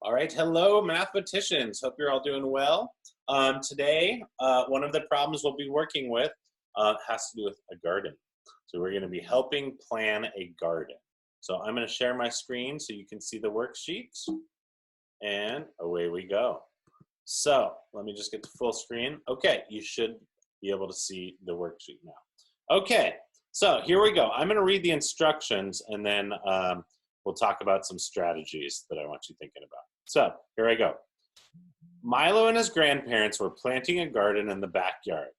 All right, hello mathematicians. Hope you're all doing well. Today, one of the problems we'll be working with has to do with a garden. So we're gonna be helping plan a garden. So I'm gonna share my screen so you can see the worksheets, and away we go. So let me just get to full screen. Okay, you should be able to see the worksheet now. Okay, so here we go. I'm gonna read the instructions and then we'll talk about some strategies that I want you thinking about. So here I go. Milo and his grandparents were planting a garden in the backyard.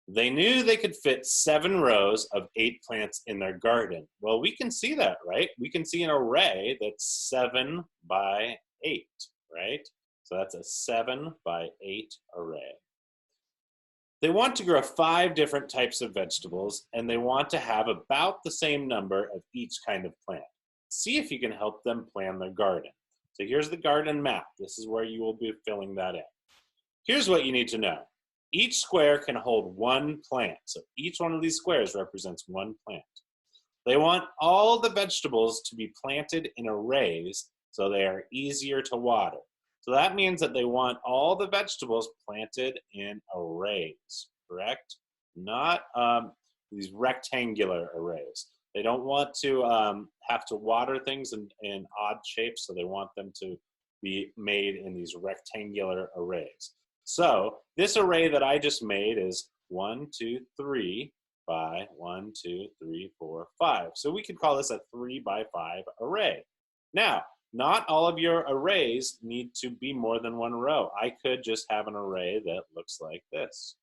They knew they could fit 7 rows of 8 plants in their garden. Well, we can see that, right? We can see an array that's 7 by 8, right? So that's a 7 by 8 array. They want to grow 5 different types of vegetables, and they want to have about the same number of each kind of plant. See if you can help them plan their garden. So here's the garden map. This is where you will be filling that in. Here's what you need to know. Each square can hold 1 plant. So each one of these squares represents 1 plant. They want all the vegetables to be planted in arrays so they are easier to water. So that means that they want all the vegetables planted in arrays, correct? Not these rectangular arrays. They don't want to have to water things in odd shapes, so they want them to be made in these rectangular arrays. So this array that I just made is 1, 2, 3 by 1, 2, 3, 4, 5. So we could call this a 3 by 5 array. Now, not all of your arrays need to be more than 1 row. I could just have an array that looks like this,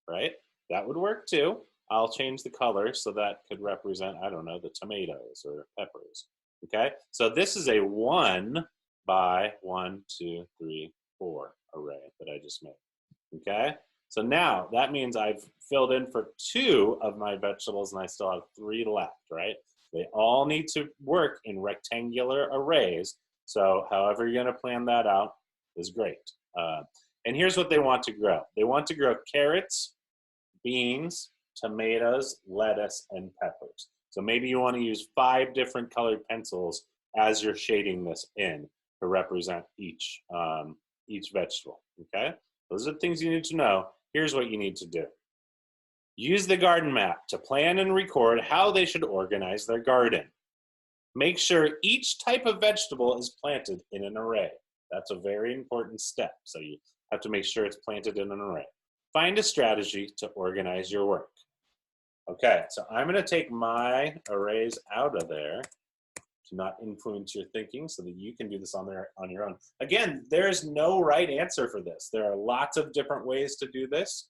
right? That would work too. I'll change the color so that could represent, I don't know, the tomatoes or peppers, okay? So this is a 1 by 1, 2, 3, 4 array that I just made, okay? So now that means I've filled in for 2 of my vegetables and I still have 3 left, right? They all need to work in rectangular arrays. So however you're gonna plan that out is great. And here's what they want to grow. They want to grow carrots, beans, tomatoes, lettuce, and peppers. So maybe you want to use 5 different colored pencils as you're shading this in to represent each vegetable, okay? Those are the things you need to know. Here's what you need to do. Use the garden map to plan and record how they should organize their garden. Make sure each type of vegetable is planted in an array. That's a very important step. So you have to make sure it's planted in an array. Find a strategy to organize your work. Okay, so I'm going to take my arrays out of there to not influence your thinking so that you can do this on your own. Again, there's no right answer for this. There are lots of different ways to do this.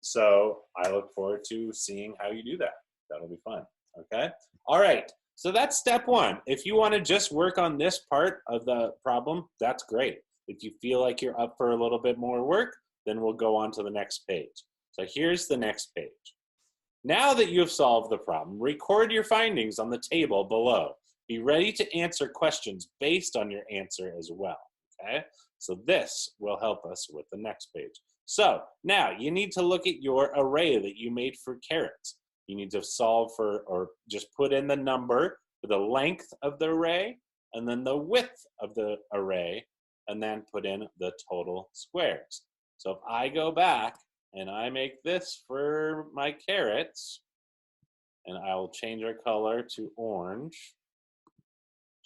So I look forward to seeing how you do that. That'll be fun, okay? All right, so that's step 1. If you want to just work on this part of the problem, that's great. If you feel like you're up for a little bit more work, then we'll go on to the next page. So here's the next page. Now that you have solved the problem, record your findings on the table below. Be ready to answer questions based on your answer as well, okay? So this will help us with the next page. So now you need to look at your array that you made for carrots. You need to solve for, or just put in the number for the length of the array, and then the width of the array, and then put in the total squares. So if I go back and I make this for my carrots, and I will change our color to orange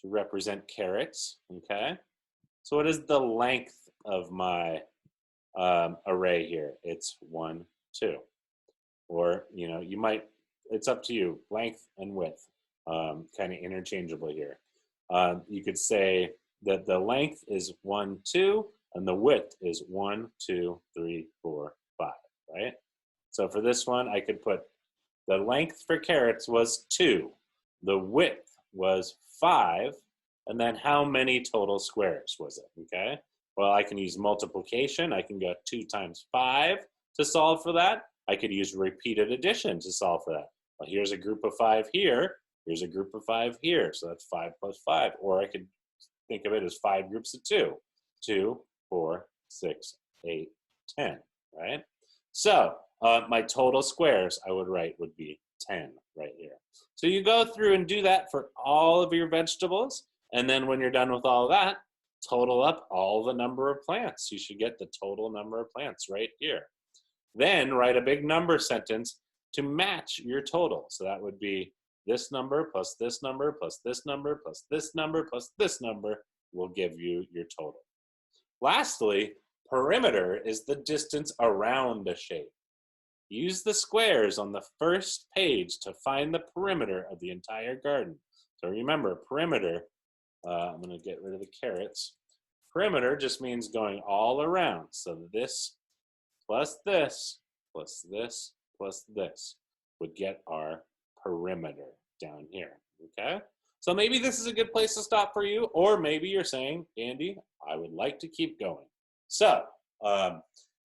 to represent carrots, okay? So what is the length of my array here? It's 1, 2. Or, you know, you might, it's up to you, length and width, kind of interchangeable here. You could say that the length is 1, 2, and the width is 1, 2, 3, 4, 5, right? So for this one, I could put the length for carrots was 2, the width was 5, and then how many total squares was it, okay? Well, I can use multiplication. I can go 2 times 5 to solve for that. I could use repeated addition to solve for that. Well, here's a group of 5 here. Here's a group of 5 here. So that's 5 plus 5. Or I could think of it as 5 groups of 2. 2, 4, 6, 8, 10, right? So my total squares I would write would be 10 right here. So you go through and do that for all of your vegetables, And then when you're done with all of that, total up all the number of plants. You should get the total number of plants right here. Then write a big number sentence to match your total. So that would be this number plus this number plus this number plus this number plus this number will give you your total. Lastly, perimeter is the distance around a shape. Use the squares on the first page to find the perimeter of the entire garden. So remember, perimeter, I'm going to get rid of the carrots. Perimeter just means going all around. So this plus this plus this plus this would get our perimeter down here, okay? So maybe this is a good place to stop for you, or maybe you're saying, Andy, I would like to keep going. So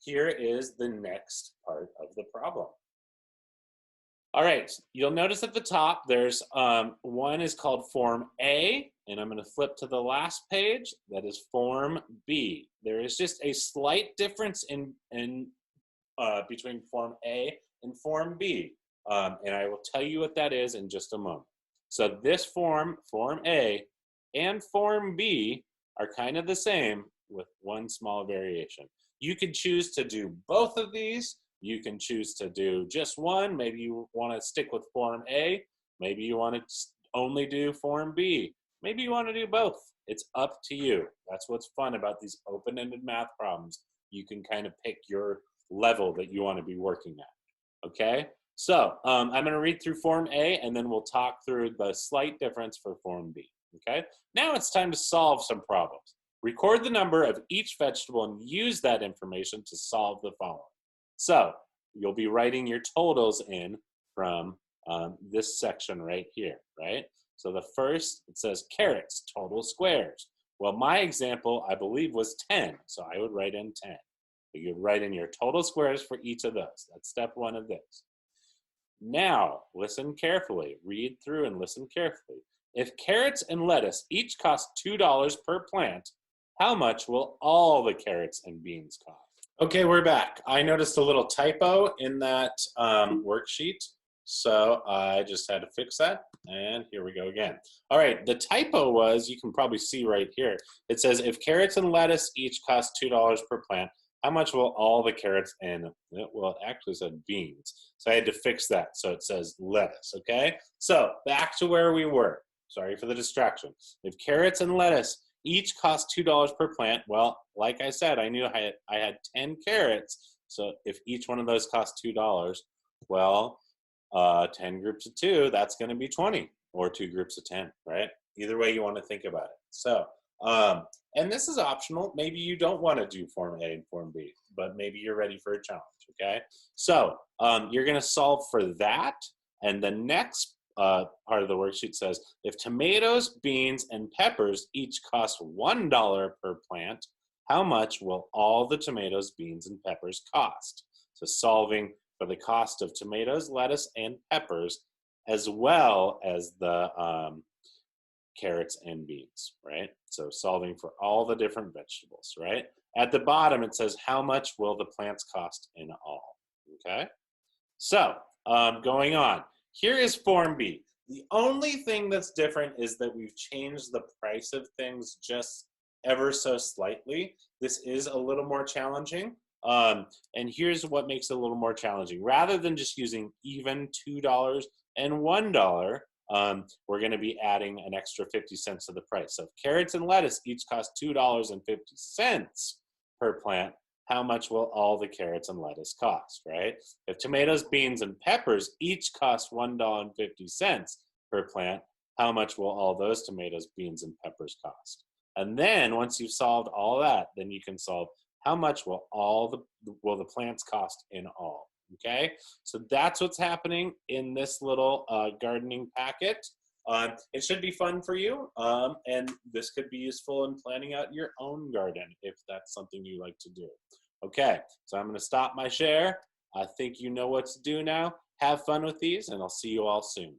here is the next part of the problem. All right, you'll notice at the top there's one is called Form A, and I'm going to flip to the last page. That is Form B. There is just a slight difference in between Form A and Form B, and I will tell you what that is in just a moment. So this form, Form A, and Form B are kind of the same with one small variation. You could choose to do both of these. You can choose to do just one. Maybe you want to stick with Form A. Maybe you want to only do Form B. Maybe you want to do both. It's up to you. That's what's fun about these open-ended math problems. You can kind of pick your level that you want to be working at, okay? So I'm going to read through Form A, and then we'll talk through the slight difference for Form B, okay? Now it's time to solve some problems. Record the number of each vegetable and use that information to solve the following. So you'll be writing your totals in from this section right here, right? So the first, it says carrots, total squares. Well, my example, I believe, was 10, so I would write in 10. You would write in your total squares for each of those. That's step one of this. Now, listen carefully. Read through and listen carefully. If carrots and lettuce each cost $2 per plant, how much will all the carrots and beans cost? Okay, we're back. I noticed a little typo in that worksheet, so I just had to fix that, and here we go again. All right, the typo was, you can probably see right here, it says if carrots and lettuce each cost $2 per plant, how much will all the carrots and, well, it actually said beans, so I had to fix that, so it says lettuce, okay? So back to where we were. Sorry for the distraction. If carrots and lettuce each cost $2 per plant, well, like I said, I knew I had 10 carrots, so if each one of those costs $2, well, 10 groups of 2, that's going to be 20, or 2 groups of 10, right? Either way you want to think about it. So, and this is optional. Maybe you don't want to do Form A and Form B, but maybe you're ready for a challenge, okay? So you're going to solve for that, and the next part of the worksheet says, if tomatoes, beans, and peppers each cost $1 per plant, how much will all the tomatoes, beans, and peppers cost? So solving for the cost of tomatoes, lettuce, and peppers, as well as the carrots and beans, right? So solving for all the different vegetables, right? At the bottom, it says, how much will the plants cost in all, okay? So going on. Here is Form B. The only thing that's different is that we've changed the price of things just ever so slightly. This is a little more challenging. And here's what makes it a little more challenging. Rather than just using even $2 and $1, we're going to be adding an extra 50 cents to the price. So if carrots and lettuce each cost $2.50 per plant, how much will all the carrots and lettuce cost, right? If tomatoes, beans, and peppers each cost $1.50 per plant, how much will all those tomatoes, beans, and peppers cost? And then once you've solved all that, then you can solve how much will the plants cost in all, okay? So that's what's happening in this little gardening packet. It should be fun for you, and this could be useful in planning out your own garden if that's something you like to do. Okay, so I'm going to stop my share. I think you know what to do now. Have fun with these, and I'll see you all soon.